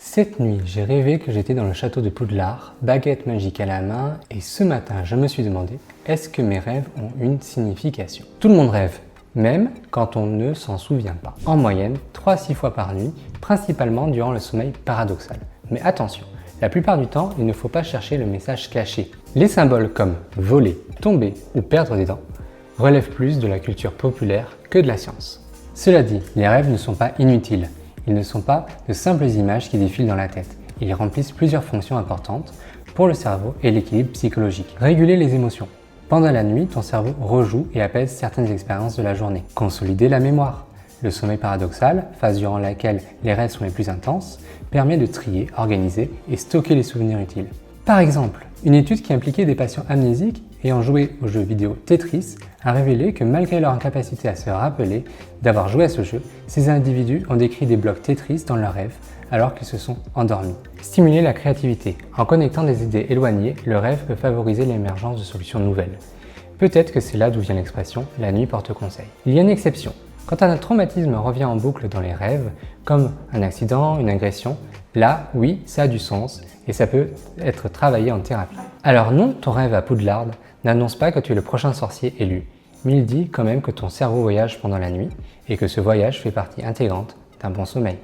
Cette nuit, j'ai rêvé que j'étais dans le château de Poudlard, baguette magique à la main, et ce matin, je me suis demandé, est-ce que mes rêves ont une signification? Tout le monde rêve, même quand on ne s'en souvient pas. En moyenne, 3 à 6 fois par nuit, principalement durant le sommeil paradoxal. Mais attention, la plupart du temps, il ne faut pas chercher le message caché. Les symboles comme voler, tomber ou perdre des dents relèvent plus de la culture populaire que de la science. Cela dit, les rêves ne sont pas inutiles. Ils ne sont pas de simples images qui défilent dans la tête. Ils remplissent plusieurs fonctions importantes pour le cerveau et l'équilibre psychologique. Réguler les émotions. Pendant la nuit, ton cerveau rejoue et apaise certaines expériences de la journée. Consolider la mémoire. Le sommeil paradoxal, phase durant laquelle les rêves sont les plus intenses, permet de trier, organiser et stocker les souvenirs utiles. Par exemple, une étude qui impliquait des patients amnésiques ayant joué au jeu vidéo Tetris a révélé que malgré leur incapacité à se rappeler d'avoir joué à ce jeu, ces individus ont décrit des blocs Tetris dans leurs rêves alors qu'ils se sont endormis. Stimuler la créativité. En connectant des idées éloignées, le rêve peut favoriser l'émergence de solutions nouvelles. Peut-être que c'est là d'où vient l'expression « la nuit porte conseil ». Il y a une exception. Quand un traumatisme revient en boucle dans les rêves, comme un accident, une agression, là, oui, ça a du sens et ça peut être travaillé en thérapie. Alors non, ton rêve à Poudlard n'annonce pas que tu es le prochain sorcier élu, mais il dit quand même que ton cerveau voyage pendant la nuit et que ce voyage fait partie intégrante d'un bon sommeil.